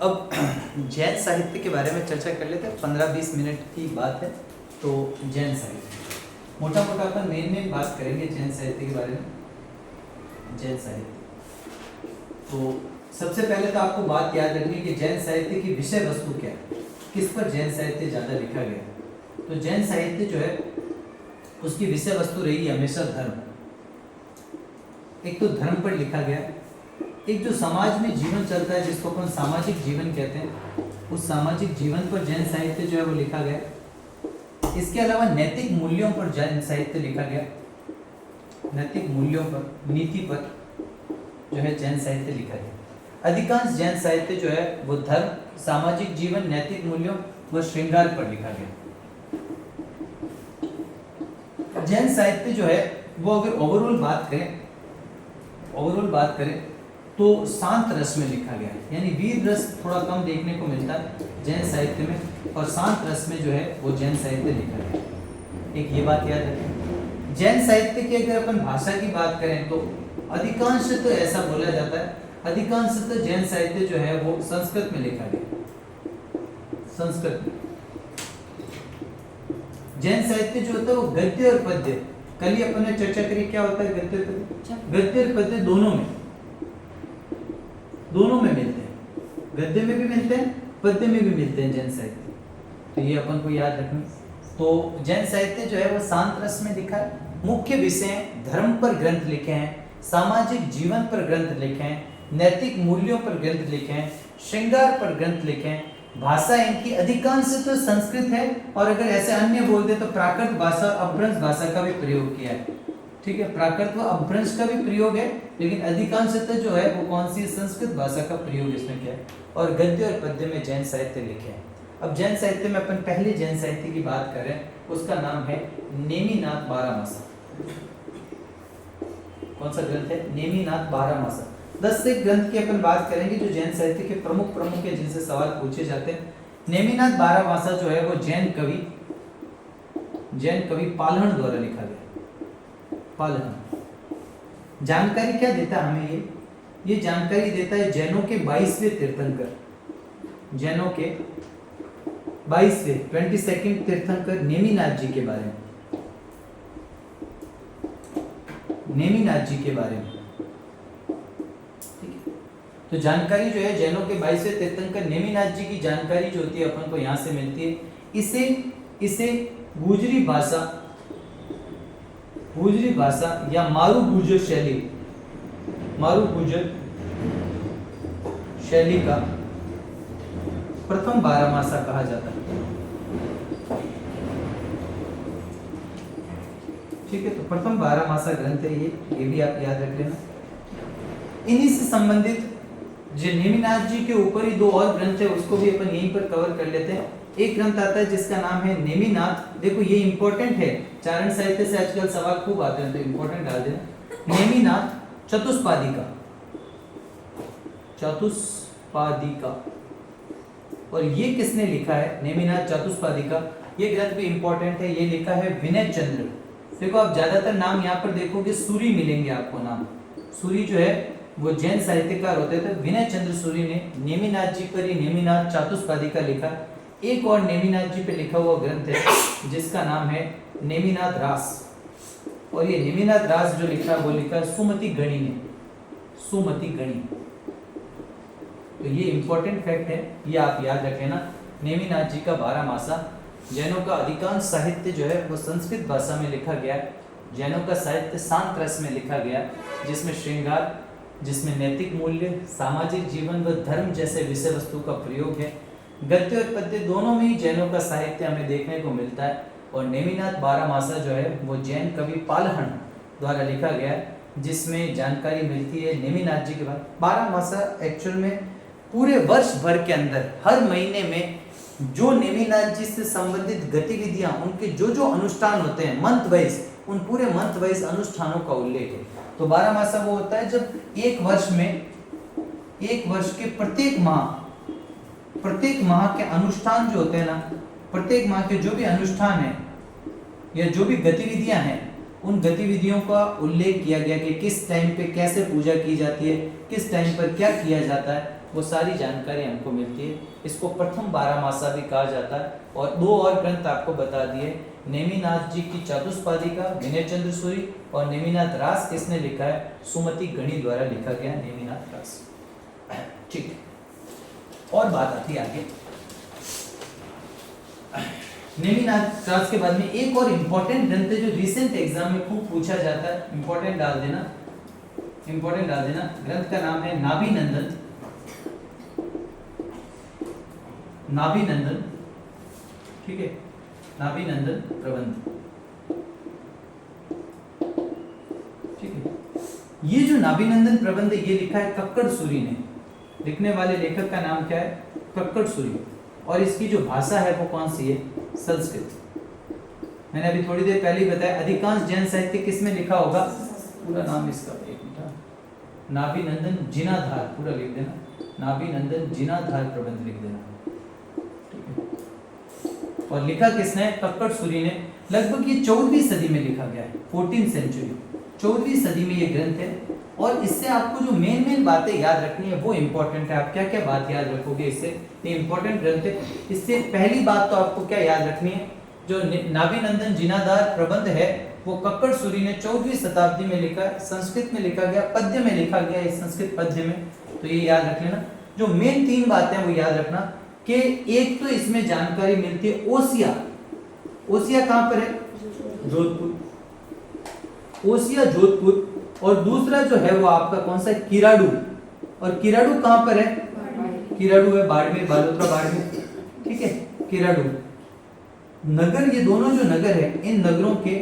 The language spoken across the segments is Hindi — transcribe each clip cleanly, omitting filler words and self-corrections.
अब जैन साहित्य के बारे में चर्चा कर लेते हैं। 15-20 मिनट की बात है। तो जैन साहित्य मोटा मोटा अपन मेन बात करेंगे जैन साहित्य के बारे में। जैन साहित्य तो सबसे पहले तो आपको बात याद रखनी कि जैन साहित्य की विषय वस्तु क्या है, किस पर जैन साहित्य ज़्यादा लिखा गया। तो जैन साहित्य जो है उसकी विषय वस्तु रही हमेशा धर्म। एक तो धर्म पर लिखा गया, एक जो समाज में जीवन चलता है जिसको अपन सामाजिक जीवन कहते हैं, उस सामाजिक जीवन पर जैन साहित्य जो है वो लिखा गया। इसके अलावा नैतिक मूल्यों पर जैन साहित्य लिखा गया। नैतिक मूल्यों पर, नीति पर जो है जैन साहित्य लिखा गया। अधिकांश जैन साहित्य जो है वो धर्म, सामाजिक जीवन, नैतिक मूल्यों व श्रृंगार पर लिखा गया। जैन साहित्य जो है वो अगर ओवरऑल बात करें तो शांत रस में लिखा गया है, यानी वीर रस थोड़ा कम देखने को मिलता है जैन साहित्य में, और शांत रस में जो है वो जैन साहित्य लिखा गया। एक ये बात याद रखें। जैन साहित्य की अगर अपन भाषा की बात करें तो अधिकांश तो ऐसा बोला जाता है, अधिकांश तो जैन साहित्य जो है वो संस्कृत में लिखा गया। संस्कृत में जैन साहित्य जो होता है वो गद्य और पद्य, कल ही अपन ने चर्चा करी क्या होता है गद्य और पद्य। गद्य और पद्य दोनों में मिलते हैं, गद्य में भी मिलते हैं, पद्य में भी मिलते हैं जैन साहित्य। तो ये अपन को याद रखना। तो जैन साहित्य जो है वो शांत रस में लिखा है। मुख्य विषय धर्म पर ग्रंथ लिखे हैं, सामाजिक जीवन पर ग्रंथ लिखे हैं, नैतिक मूल्यों पर ग्रंथ लिखे हैं, श्रृंगार पर ग्रंथ लिखे हैं। भाषा इनकी अधिकांश तो संस्कृत है, और अगर ऐसे अन्य बोल दे तो प्राकृत भाषा, अपभ्रंश भाषा का भी प्रयोग किया है। ठीक है, प्राकृत व अपभ्रंश का भी प्रयोग है, लेकिन अधिकांशतः जो है वो कौन सी संस्कृत भाषा का प्रयोग इसमें किया है। और गद्य और पद्य में जैन साहित्य लिखे हैं। अब जैन साहित्य में अपन पहले जैन साहित्य की बात करें, उसका नाम है नेमिनाथ बारहमासा। कौन सा ग्रंथ है? नेमिनाथ बारहमासा। 10 से ग्रंथ की अपन बात करेंगे जो जैन साहित्य के प्रमुख है, जिनसे सवाल पूछे जाते हैं। नेमिनाथ बारहमासा जो है वो जैन कवि पालहण द्वारा लिखा गया। पालहण जानकारी क्या देता है हमें? ये जानकारी देता है जैनों के 22वें तीर्थंकर, जैनों के 22वें तीर्थंकर नेमिनाथ जी के बारे में, नेमिनाथ जी के बारे में। तो जानकारी जो है जैनों के 22वें तीर्थंकर नेमिनाथ जी की जानकारी जो होती है अपन को यहाँ से मिलती है। इसे गुजरी भाषा या मारू गुजर शैली का प्रथम बारहमासा कहा जाता है। ठीक है, तो प्रथम बारहमासा ग्रंथ है ये भी आप याद रख लेना। इन्हीं से संबंधित जो नेमिनाथ जी के ऊपर ही 2 और ग्रंथ है, उसको भी अपन यहीं पर कवर कर लेते हैं। एक ग्रंथ आता है जिसका नाम है नेमिनाथ। देखो ये इंपॉर्टेंट है, चारण साहित्य से आजकल सवाल खूब आते हैं, तो इंपॉर्टेंट डाल देना। नेमिनाथ चतुष्पादिका। और ये किसने लिखा है? नेमिनाथ चतुष्पादिका। ये ग्रंथ भी इंपॉर्टेंट है। ये लिखा है विनय चंद्र। देखो आप ज्यादातर नाम यहाँ पर देखोगे सूरी मिलेंगे आपको। नाम सूरी जो है वो जैन साहित्यकार होते थे। विनय चंद्र सूरी ने नेमिनाथ जी पर ही नेमिनाथ चतुष्पादिका लिखा। एक और नेमिनाथ जी पे लिखा हुआ ग्रंथ है जिसका नाम है नेमिनाथ रास। और ये नेमिनाथ रास जो लिखा वो लिखा सुमति गणी ने, सुमति गणी। तो ये इंपॉर्टेंट फैक्ट है, ये आप याद रखें ना। नेमिनाथ जी का बारहमासा। जैनों का अधिकांश साहित्य जो है वो संस्कृत भाषा में लिखा गया। जैनों का साहित्य शांत रस में लिखा गया, जिसमें श्रृंगार, जिसमें नैतिक मूल्य, सामाजिक जीवन व धर्म जैसे विषय वस्तु का प्रयोग है। गद्य और पद्य दोनों में ही जैनों का साहित्य हमें देखने को मिलता है। और नेमिनाथ बारहमासा जो है वो जैन कवि पालहण द्वारा लिखा गया है, जिसमें जानकारी मिलती है नेमिनाथ जी के बाद। बारहमासा एक्चुअल में पूरे वर्ष भर के अंदर हर महीने में जो नेमिनाथ जी से संबंधित गतिविधियां, उनके जो अनुष्ठान होते हैं मंथ वाइज, उन पूरे मंथ वाइज अनुष्ठानों का उल्लेख है। तो बारहमासा वो होता है जब एक वर्ष के प्रत्येक माह के अनुष्ठान जो होते हैं ना, प्रत्येक माह के जो भी अनुष्ठान है या जो भी गतिविधियां हैं, उन गतिविधियों का उल्लेख किया गया कि किस टाइम पे कैसे पूजा की जाती है, किस टाइम पर क्या किया जाता है, वो सारी जानकारी हमको मिलती है। इसको प्रथम बारहमासा भी कहा जाता है। और दो और ग्रंथ आपको बता दिए, नेमिनाथ जी की चतुष्पादिका विनय चंद्र सूरी, और नेमिनाथ रास किसने लिखा है, सुमति गणी द्वारा लिखा गया नेमिनाथ रास। ठीक, और बात आती है आगे। नेमिनाथ रास के बाद में एक और इंपॉर्टेंट ग्रंथ है जो रिसेंट एग्जाम में खूब पूछा जाता है, इंपॉर्टेंट डाल देना, इंपॉर्टेंट डाल देना। ग्रंथ का नाम है नाभिनंदन, नाभिनंदन, ठीक है, नाभिनंदन प्रबंध, ठीक है। ये जो नाभिनंदन प्रबंध है ये लिखा है कक्कड़ सूरी ने। लिखने वाले लेखक का नाम क्या है, कक्कड़ सूरी, और इसकी जो भाषा है वो कौन सी है, संस्कृत। मैंने अभी थोड़ी देर पहले ही बताया अधिकांश जैन साहित्य किसमें लिखा होगा, पूरा नाम इसका एक मिनट, नाभिनंदन जिनाधार, पूरा लिख देना, नाभिनंदन जिनाधार प्रबंध लिख देना, ठीक है। और लिखा किसने, कक्कड़ सूरी ने। लगभग ये 14वीं सदी में लिखा गया है, 14th सेंचुरी, 14वीं सदी में ये ग्रंथ है। और इससे आपको जो मेन बातें याद रखनी है वो इंपॉर्टेंट है। आप क्या क्या बात याद रखोगे इससे, ये इंपॉर्टेंट ग्रंथ है। इससे पहली बात तो आपको क्या याद रखनी है, जो नाभिनंदन जिनाधार प्रबंध है वो कक्कड़ सूरी ने 14वीं शताब्दी में लिखा है, संस्कृत में लिखा गया, पद्य में लिखा गया है, संस्कृत पद्य में। तो ये याद रख लेना। जो मेन 3 बातें वो याद रखना कि एक तो इसमें जानकारी मिलती है ओसिया, ओसिया कहां पर है, जोधपुर, ओसिया जोधपुर। और दूसरा जो है वो आपका कौन सा है, किराडू, और किराडू कहां पर है, किराडू है बाड़मेर, बालोतरा बाड़मेर, ठीक है, किराडू नगर। ये दोनों जो नगर है, इन नगरों के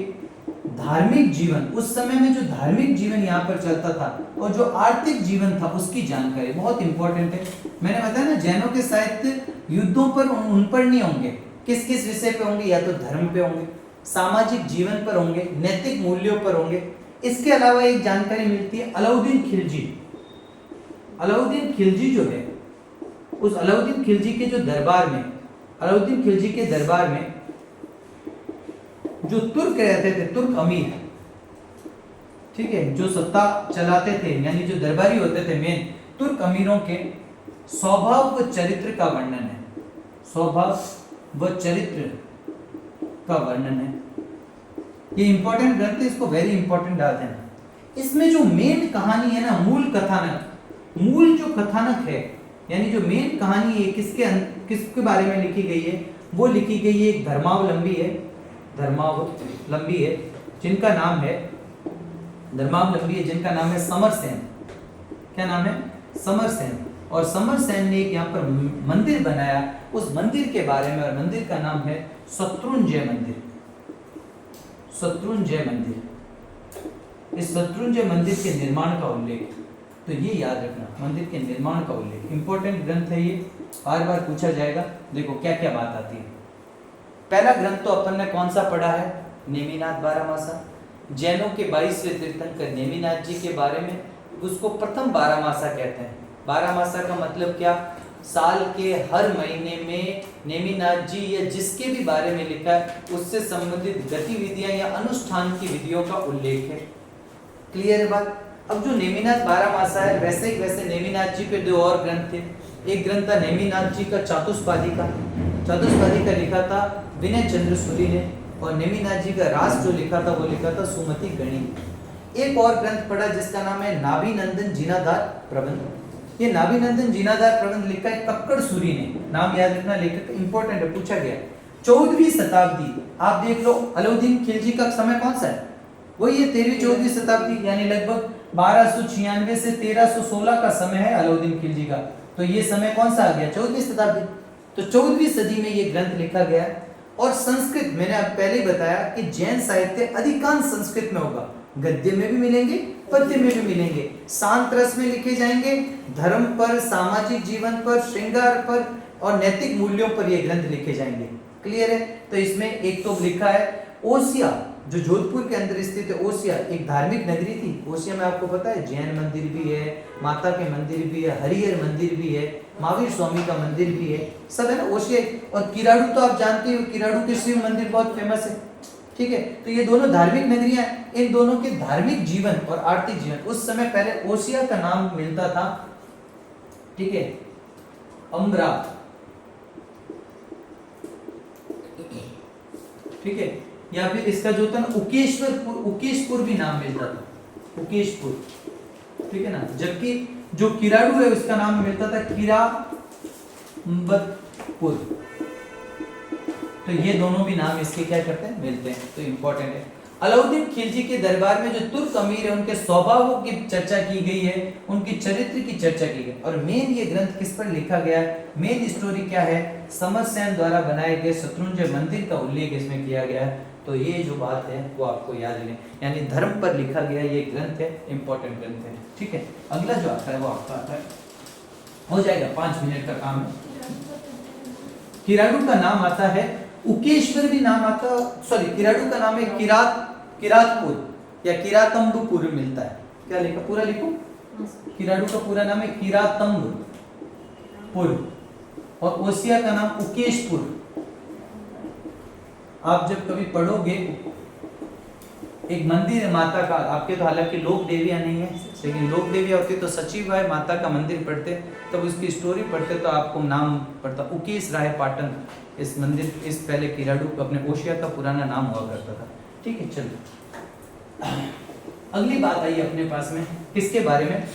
धार्मिक जीवन, उस समय में जो धार्मिक जीवन यहाँ पर चलता था और जो आर्थिक जीवन था उसकी जानकारी बहुत इंपॉर्टेंट है। मैंने बताया ना, जैनों के साहित्य युद्धों पर उन पर नहीं होंगे, किस किस विषय पे होंगे, या तो धर्म पे होंगे, सामाजिक जीवन पर होंगे, नैतिक मूल्यों पर होंगे। इसके अलावा एक जानकारी मिलती है अलाउद्दीन खिलजी। अलाउद्दीन खिलजी जो है, उस अलाउद्दीन खिलजी के जो दरबार में, अलाउद्दीन खिलजी के दरबार में जो तुर्क रहते थे, तुर्क अमीर, ठीक है, जो सत्ता चलाते थे, यानी जो दरबारी होते थे मेन, तुर्क अमीरों के स्वभाव व चरित्र का वर्णन है, स्वभाव व चरित्र का वर्णन है। ये इंपॉर्टेंट ग्रंथ है, इसको वेरी इंपॉर्टेंट डालते हैं। इसमें जो मेन कहानी है ना, मूल कथानक, मूल जो कथानक है, यानी जो मेन कहानी है किसके बारे में लिखी गई है, वो लिखी गई है एक धर्मावलंबी है, धर्मावलंबी है जिनका नाम है, धर्मावलंबी है जिनका नाम है समरसेन। क्या नाम है, समरसेन। और समरसेन ने एक यहाँ पर मंदिर बनाया, उस मंदिर के बारे में, और मंदिर का नाम है शत्रुंजय मंदिर, शत्रुंजय मंदिर। इस शत्रुंजय मंदिर के निर्माण का उल्लेख, तो ये याद रखना, मंदिर के निर्माण का उल्लेख, इंपॉर्टेंट ग्रंथ है ये, बार बार पूछा जाएगा। देखो क्या क्या बात आती है। पहला ग्रंथ तो अपन ने कौन सा पढ़ा है, नेमिनाथ बारहमासा, जैनों के 22वें तीर्थंकर नेमिनाथ जी के बारे में, उसको प्रथम बारहमासा कहते हैं। बारहमासा का मतलब क्या, साल के हर महीने में नेमिनाथ जी या जिसके भी बारे में लिखा है उससे संबंधित गतिविधियां या अनुष्ठान की विधियों का उल्लेख है। क्लियर है बात। अब जो नेमिनाथ बारहमासा है, वैसे ही वैसे नेमिनाथ जी पे 2 और ग्रंथ थे। एक ग्रंथ था नेमिनाथ जी का चतुष्पादिका, चतुष्पादिका लिखा था विनय चंद्र सूरी ने, और नेमिनाथ जी का रास जो लिखा था वो लिखा था सुमति गणी। एक और ग्रंथ पढ़ा जिसका नाम है नाभिनंदन जिनाधार प्रबंध। ये नाभिनंदन जिनाधार प्रबंध लिखा है कक्कड़ सूरी ने, नाम याद रखना, लेखक इंपॉर्टेंट है, पूछा गया। 14वीं शताब्दी, आप देख लो अलाउद्दीन खिलजी का समय कौन सा है, वही है 13वीं-14वीं शताब्दी, यानी लगभग 1296 से 1316 का समय है अलाउद्दीन खिलजी का। तो ये समय कौन सा आ गया, 14वीं शताब्दी। तो 14वीं सदी में ये ग्रंथ लिखा गया। और संस्कृत, मैंने अब पहले ही बताया कि जैन साहित्य अधिकांश संस्कृत में होगा, गद्य में भी मिलेंगे, पद्य में भी मिलेंगे, शांत रस में लिखे जाएंगे, धर्म पर, सामाजिक जीवन पर, श्रृंगार पर और नैतिक मूल्यों पर ये ग्रंथ लिखे जाएंगे। क्लियर है। तो इसमें एक तो लिखा है ओसिया, जो जोधपुर के अंदर स्थित है। ओसिया एक धार्मिक नगरी थी। ओसिया में आपको पता है जैन मंदिर भी है, माता के मंदिर भी है, हरिहर मंदिर भी है, महावीर स्वामी का मंदिर भी है, सब है ना ओसिया। और किराडू तो आप जानते हो, किराडू के शिव मंदिर बहुत फेमस है। ठीक है, तो ये दोनों धार्मिक नगरियां हैं। इन दोनों के धार्मिक जीवन और आर्थिक जीवन, उस समय पहले ओसिया का नाम मिलता था, ठीक है, अम्ब्रा, ठीक है, या फिर इसका जो था ना उकेश्वरपुर, उकेशपुर भी नाम मिलता था, उकेशपुर, ठीक है ना। जबकि जो किराड़ू है उसका नाम मिलता था किराम्बतपुर। तो ये दोनों भी नाम इसके क्या करते हैं, मिलते हैं, तो इंपॉर्टेंट है। अलाउद्दीन खिलजी के दरबार में जो तुर्क अमीर है उनके स्वभावों की चर्चा की गई है, उनकी चरित्र की चर्चा की गई। और मेन ये ग्रंथ किस पर लिखा गया है, मेन स्टोरी क्या है, समरसेन द्वारा बनाए गए शत्रुंजय मंदिर का उल्लेख इसमें किया गया है। तो ये जो बात है वो आपको याद रहे, यानी धर्म पर लिखा गया ये ग्रंथ है, इंपॉर्टेंट ग्रंथ है, ठीक है। अगला जो आता है वो आपका आता है, हो जाएगा 5 मिनट का काम है। किराड़ू का नाम आता है, उकेश्वर भी नाम आता, सॉरी किराड़ू का नाम है किरातपुर या किरातम्बपुर मिलता है। क्या लिखा, पूरा लिखो, किराड़ू का पूरा नाम है किरातम्बपुर और ओसिया का नाम उकेशपुर। आप जब कभी पढ़ोगे, एक मंदिर है माता का, आपके तो हालांकि लोक देवियां नहीं है, लेकिन लोक देवियां होती तो सचिवाय माता का मंदिर पढ़ते, तब उसकी स्टोरी पढ़ते तो आपको नाम पड़ता उकेश राय पाटन। इस मंदिर, इस पहले किराड़ू अपने ओशिया का पुराना नाम हुआ करता था, ठीक है। चलो अगली बात आई अपने पास में, किसके बारे में,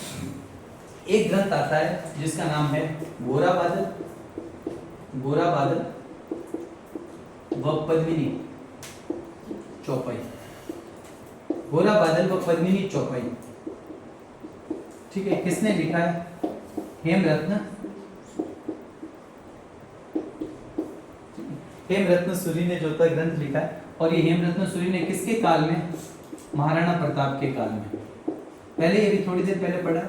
एक ग्रंथ आता है जिसका नाम है गोरा बादल, गोरा बादल व पद्मिनी चौपाई, गोरा बादल व पद्मिनी चौपाई, ठीक है। किसने लिखा है, हेमरत्न, हेमरत्न सूरी ने जो था ग्रंथ लिखा है। और ये हेमरत्न सूरी ने किसके काल में, महाराणा प्रताप के काल में, पहले ये भी थोड़ी देर पहले पढ़ा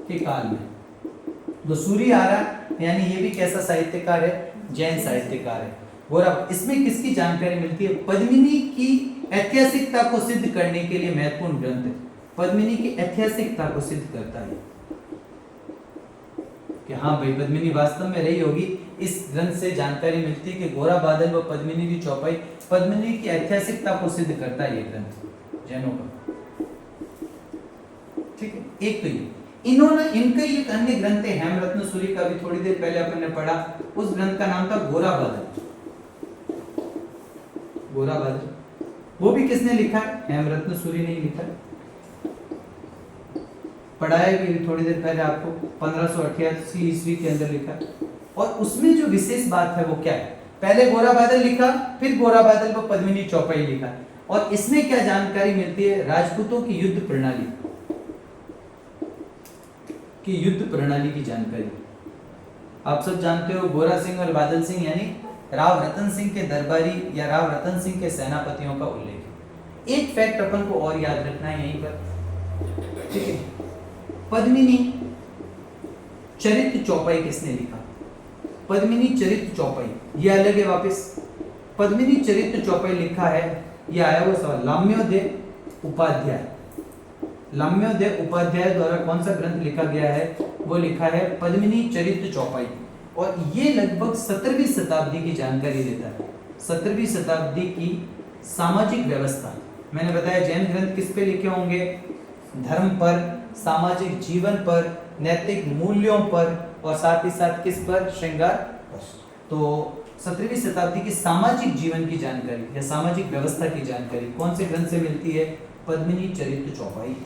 के काल में। तो सूरी आ रहा यानी ये भी कैसा साहित्यकार है, जैन साहित्यकार है। गोरा, इसमें किसकी जानकारी मिलती है, पद्मिनी की ऐतिहासिकता को सिद्ध करने के लिए महत्वपूर्ण ग्रंथ है। पद्मिनी की ऐतिहासिकता को सिद्ध करता है कि हाँ भाई पद्मिनी वास्तव में रही होगी। इस ग्रंथ से जानकारी मिलती है कि गोरा बादल व पद्मिनी की चौपाई पद्मिनी की ऐतिहासिकता को सिद्ध करता है ये ग्रंथ जैनों का, ठीक है। एक तो ये इन्होंने, इनका एक अन्य ग्रंथ है हेमरत्न सूरी का, भी थोड़ी देर पहले अपन ने पढ़ा, उस ग्रंथ का नाम था गोरा बादल, गोरा बादल। वो भी किसने लिखा है, हेमरत्न सूरी ने लिखा है, पढ़ाया भी थोड़ी देर पहले आपको, 1588 ईस्वी के अंदर लिखा। और उसमें जो विशेष बात है वो क्या है, पहले गोरा बादल लिखा, फिर गोरा बादल को पद्मिनी चौपाई लिखा। और इसमें क्या जानकारी मिलती है, राजपूतों की युद्ध प्रणाली की जानकारी। आप सब जानते हो गोरा सिंह और बादल सिंह यानी राव रतन सिंह के दरबारी या राव रतन सिंह के सेनापतियों का उल्लेख है। एक फैक्ट अपन को और याद रखना है यहीं पर, ठीक है। पद्मिनी चरित्र चौपाई किसने लिखा, पद्मिनी चरित्र चौपाई, ये अलग है वापस। पद्मिनी चरित्र चौपाई लिखा है, ये आया हुआ सवाल, लाम्योदय उपाध्याय, लाम्योदय उपाध्याय द्वारा कौन सा ग्रंथ लिखा गया है, वो लिखा है पद्मिनी चरित्र चौपाई। और ये लगभग 17वीं शताब्दी की जानकारी देता है, 17वीं शताब्दी की सामाजिक व्यवस्था। मैंने बताया जैन ग्रंथ किस पे लिखे होंगे, धर्म पर, सामाजिक जीवन पर, नैतिक मूल्यों पर, और साथ ही साथ किस पर, श्रृंगार। तो 17वीं शताब्दी की सामाजिक जीवन की जानकारी या सामाजिक व्यवस्था की जानकारी कौन से ग्रंथ से मिलती है, पद्मिनी चरित्र चौपाई।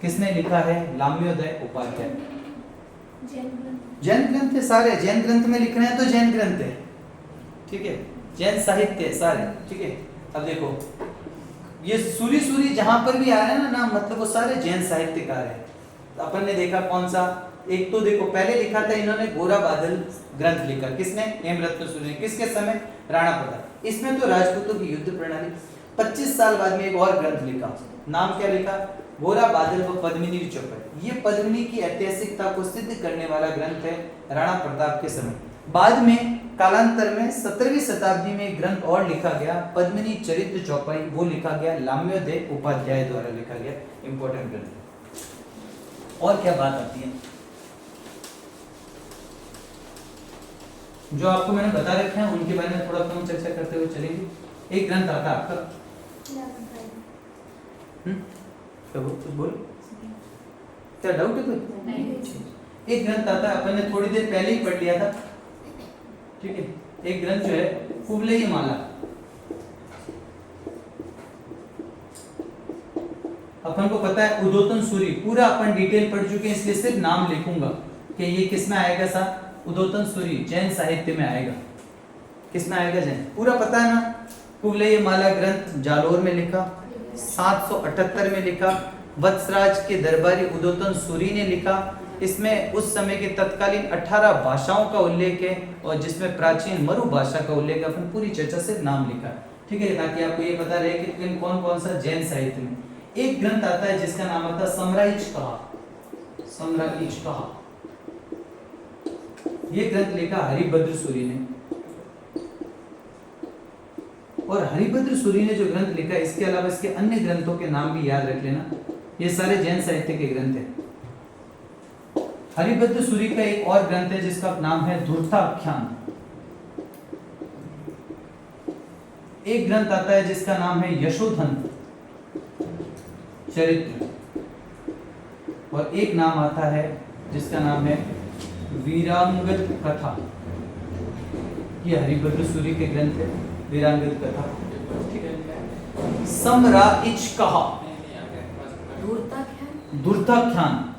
किसने लिखा है, लाम्योदय उपाध्याय। जैन ग्रंथ है सारे, जैन ग्रंथ में लिख रहे हैं तो जैन ग्रंथ है, ठीक है, जैन साहित्य है सारे, ठीक है। अब देखो ये सूरी जहां पर भी आ रहे हैं ना नाम, मतलब वो सारे जैन साहित्यकार है। तो अपन ने देखा कौन सा, एक तो देखो पहले लिखा था इन्होंने गोरा बादल ग्रंथ लिखा, किसने, हेमरत्न सूरी ने, किसके समय, राणा प्रताप। इसमें तो राजपूतों की युद्ध प्रणाली। 25 साल बाद में एक और ग्रंथ लिखा, नाम क्या लिखा, गोरा बादल व पद्मिनी चौपाई। ये पद्मिनी की ऐतिहासिकता को सिद्ध करने वाला ग्रंथ है राणा प्रताप के समय। बाद में कालांतर में 17वीं शताब्दी में एक ग्रंथ और लिखा गया, पद्मिनी चरित्र चौपाई, वो लिखा गया लाम्योदय उपाध्याय द्वारा लिखा गया, इंपॉर्टेंट ग्रंथ। और क्या बात आती है, जो आपको मैंने बता रखे हैं उनके बारे में थोड़ा कम चर्चा करते हुए चलेंगे। एक ग्रंथ आता है आपका कहो कुछ बोल, क्या डाउट है कोई? एक ग्रंथ आता है, अपन ने थोड़ी देर पहले ही पढ़ लिया था, ठीक है। एक ग्रंथ जो है कुवलयी माला, अपन को पता है उद्योतन सूरी, पूरा अपन डिटेल पढ़ चुके हैं, इसलिए सिर्फ नाम लिखूंगा कि ये किस में आएगा सा, उद्योतन सूरी जैन साहित्य में आएगा। किस में आएगा? जैन, पूरा पता है ना। कुवलयी माला ग्रंथ जालोर में लिखा, 778 में लिखा, वत्सराज के दरबारी उद्योतन सूरी ने लिखा। इसमें उस समय के तत्कालीन 18 भाषाओं का उल्लेख है और जिसमें प्राचीन मरु भाषा का उल्लेख है। अपन पूरी चर्चा से नाम लिखा है, ठीक है, ताकि आपको ये पता रहे कि कौन कौन सा जैन साहित्य में। एक ग्रंथ आता है जिसका नाम आता है सम्राइचकहा। सम्राइचकहा ये ग्रंथ लिखा हरिभद्र सूरी ने, और हरिभद्र सूरी ने जो ग्रंथ लिखा, इसके अलावा इसके अन्य ग्रंथों के नाम भी याद रख लेना, ये सारे जैन साहित्य के ग्रंथ हैं। हरिभद्र सूरी का एक और ग्रंथ है जिसका नाम है धूर्ताख्यान। एक ग्रंथ आता है जिसका नाम है यशोधन चरित्र, और एक नाम आता है जिसका नाम है वीरांगद कथा। ये हरिभद्र सूरी के ग्रंथ है, वीरांगद कथा। सम्राइचकहा, धूर्ताख्यान,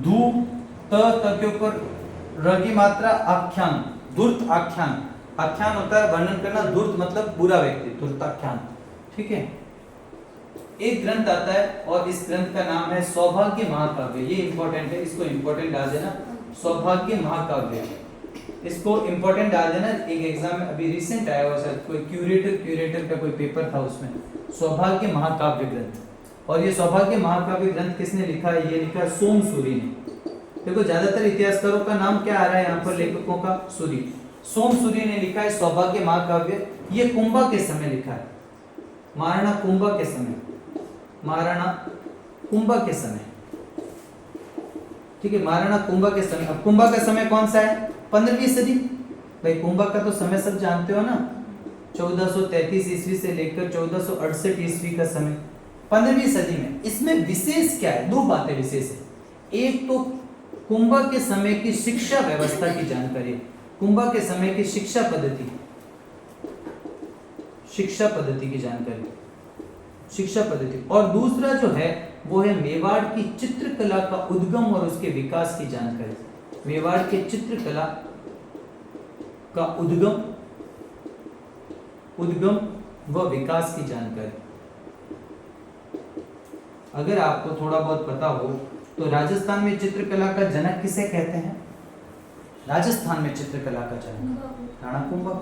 धू त के ऊपर र की मात्रा, आख्यान, धूर्त आख्यान। आख्यान होता है वर्णन करना, धूर्त मतलब बुरा व्यक्ति, धूर्ताख्यान, ठीक है। एक ग्रंथ आता है और इस ग्रंथ का नाम है सौभाग्य महाकाव्य। ये इंपॉर्टेंट है, इसको इंपॉर्टेंट डाल देना, सौभाग्य महाकाव्य। इसको इंपॉर्टेंट डाल देना, एक एग्जाम में अभी रिसेंट आया हुआ सर, कोई क्यूरेटर का कोई पेपर था, उसमें सौभाग्य महाकाव्य ग्रंथ। और ये सौभाग्य महाकाव्य ग्रंथ किसने लिखा है? ये लिखा सोम सूरी ने। देखो ज्यादातर इतिहासकारों का नाम क्या आ रहा है यहाँ पर, लेखकों का सूरी। सोम सूरी ने लिखा है सौभाग्य महाकाव्य। ये कुंभा के समय लिखा है, महाराणा कुंभा के समय, महाराणा कुंभा के समय, ठीक है, महाराणा कुंभा के समय। अब कुंभा का समय कौन सा है? 15वीं सदी। भाई कुंभा का तो समय सब जानते हो ना, 1433 ईस्वी से लेकर 1468 ईस्वी का समय, 15वीं सदी में। इसमें विशेष क्या है? दो बातें विशेष है। एक तो कुंभा के समय की शिक्षा व्यवस्था की जानकारी, कुंभा के समय की शिक्षा पद्धति की जानकारी, शिक्षा पद्धति। और दूसरा जो है वो है मेवाड़ की चित्रकला का उद्गम और उसके विकास की जानकारी। मेवाड़ के चित्रकला का उद्गम व विकास की जानकारी। अगर आपको थोड़ा बहुत पता हो तो राजस्थान में चित्रकला का जनक किसे कहते हैं? राजस्थान में चित्रकला का जनक राणा कुंभा।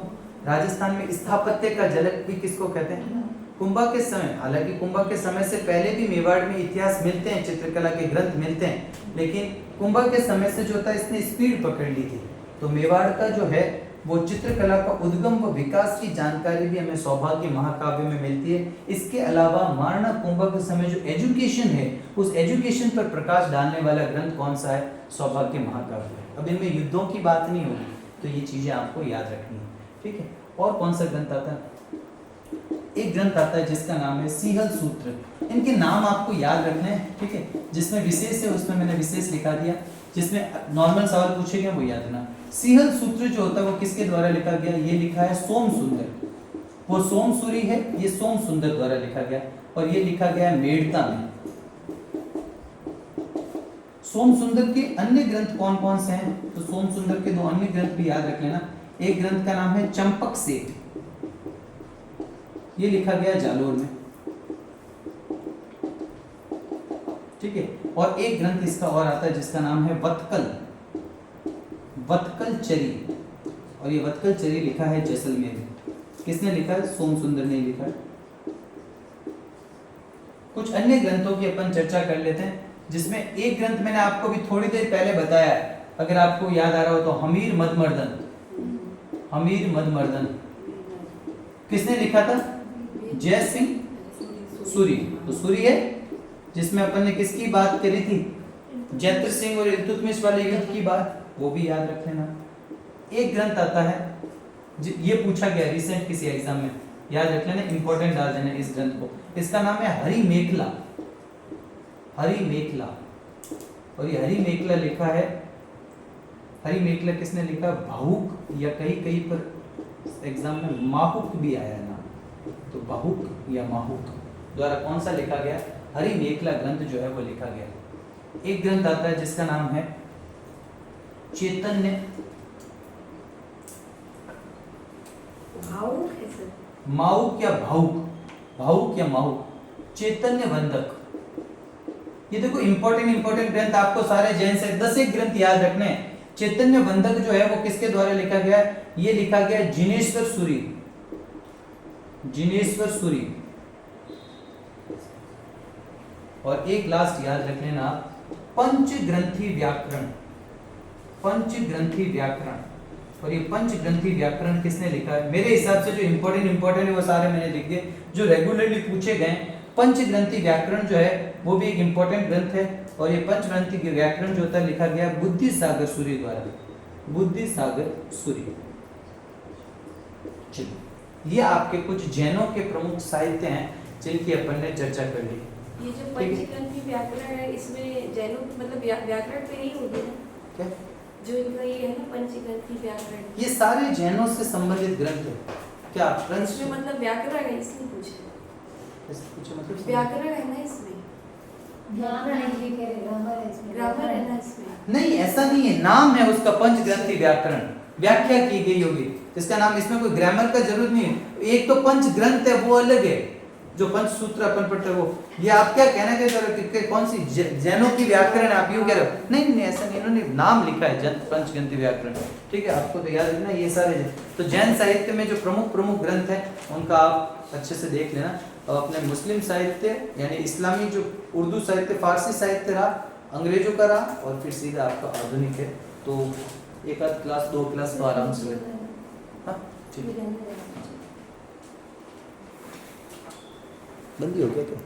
राजस्थान में स्थापत्य का जनक भी किसको कहते हैं? कुंभा के समय। हालांकि कुंभा के समय से पहले भी मेवाड़ में इतिहास मिलते हैं, चित्रकला के ग्रंथ मिलते हैं, लेकिन कुंभा के समय से जो था इसने स्पीड पकड़ ली थी। तो मेवाड़ का जो है वो चित्रकला का उद्गम व विकास की जानकारी भी हमें सौभाग्य महाकाव्य में मिलती है। इसके अलावा महाराणा कुंभा के समय जो एजुकेशन है, उस एजुकेशन पर प्रकाश डालने वाला ग्रंथ कौन सा है? सौभाग्य महाकाव्य। अब इनमें युद्धों की बात नहीं होगी, तो ये चीजें आपको याद रखनी है, ठीक है। और कौन सा ग्रंथ आता है? एक ग्रंथ आता है जिसका नाम है सीहल सूत्र। इनके नाम आपको याद रखने हैं, ठीक है। जिसमें विशेष है उसमें मैंने विशेष लिखा दिया, जिसमें नॉर्मल सवाल पूछेंगे वो याद रखना। सीहल सूत्र जो होता है वो किसके द्वारा लिखा गया? ये लिखा है सोम सुंदर। वो सोम सूरी है, ये सोम सुंदर द्वारा लिखा गया, और ये लिखा गया है मेड़ता में। सोम सुंदर के अन्य ग्रंथ कौन कौन से हैं? तो सोम सुंदर के दो अन्य ग्रंथ भी याद रख लेना। एक ग्रंथ का नाम है चंपक सेठ, ये लिखा गया जालोर में, ठीक है। और एक ग्रंथ इसका और आता है जिसका नाम है वत्कल चरी, और ये वत्कल चरी लिखा है जैसलमेर में। किसने लिखा है? सोम सुंदर ने लिखा है। कुछ अन्य ग्रंथों की अपन चर्चा कर लेते हैं, जिसमें एक ग्रंथ मैंने आपको भी थोड़ी देर पहले बताया है, अगर आपको याद आ रहा हो तो, हमीर मदमर्दन किसने लिखा था? जय सिंह सूरी। तो सूरी है जिसमें अपन ने किसकी बात करी थी? जैत्र सिंह और इल्तुतमिश वाले युद्ध की बात, वो भी याद रख लेना। एक ग्रंथ आता है, ये पूछा गया रिसेंट किसी एग्जाम में, याद रख लेना, इंपॉर्टेंट डाल देना इस ग्रंथ को। इसका नाम है हरि मेखला, हरि मेखला। और ये हरि मेखला लिखा है, हरि मेखला किसने लिखा? भावुक, या कहीं कहीं पर एग्जाम में माहुक भी आया ना, तो भावुक या माहुक द्वारा कौन सा लिखा गया? हरि मेखला ग्रंथ जो है वो लिखा गया। एक ग्रंथ आता है जिसका नाम है चैतन्य, भावुक है सर, माहुक या भावुक, भावुक या माहुक, चैतन्य वंदक। ये देखो इंपॉर्टेंट ग्रंथ आपको सारे जैन से 10 एक ग्रंथ याद रखने हैं। चैतन्य वंदक जो है वो किसके द्वारा लिखा गया है? ये लिखा गया है जिनेश्वर सूरी, जिनेश्वर सूरी। और एक लास्ट याद रख लेना, पंचग्रंथी व्याकरण, पंचग्रंथी व्याकरण। और ये पंचग्रंथी व्याकरण किसने लिखा है? मेरे हिसाब से जो इंपॉर्टेंट है वो सारे मैंने लिख दिए, जो रेगुलरली पूछे गए। पंचग्रंथी व्याकरण जो है वो भी एक इंपॉर्टेंट ग्रंथ है। और ये पंचग्रंथी व्याकरण जो होता है लिखा गया बुद्धि सागर सूरी द्वारा, बुद्धि सागर सूरी। चलिए, ये आपके कुछ जैनों के प्रमुख साहित्य हैं जिनकी अपन ने चर्चा कर ली। ये जो पंचग्रंथी व्याकरण है इसमें जैनों की मतलब व्याकरण पे नहीं होगी ना? क्या? जो इनका ये है ना पंचग्रंथी व्याकरण, ये सारे जैनों से संबंधित ग्रंथ है। क्या इसमें मतलब व्याकरण है इसलिए पूछे, मतलब व्याकरण है ना इसमें, ग्रामर है इसमें, ग्रामर है ना इसमें? नहीं, ऐसा नहीं है, नाम है उसका पंचग्रंथी व्याकरण, व्याख्या की गई होगी इसका नाम। इसमें कोई ग्रामर का जरूरत नहीं है। एक तो पंच ग्रंथ है वो अलग है, जो पंच सूत्र अपन पढ़ते हैं वो। ये आप क्या कहना चाहते हो कि कौन सी जैनों की व्याकरण आप यूं कह रहे हो? नहीं नहीं, ऐसा नहीं, इन्होंने नाम लिखा है पंचग्रंथी व्याकरण। ठीक है, आपको तो याद रखना ये सारे। तो जैन साहित्य में जो प्रमुख ग्रंथ है उनका आप अच्छे से देख लेना। और अपने मुस्लिम साहित्य यानी इस्लामी जो उर्दू साहित्य, फारसी साहित्य रहा, अंग्रेजों का रहा, और फिर सीधा आपका आधुनिक है। तो एक आध क्लास, 2 क्लास तो आराम से। हाँ ठीक है, बंदी हो गया क्या?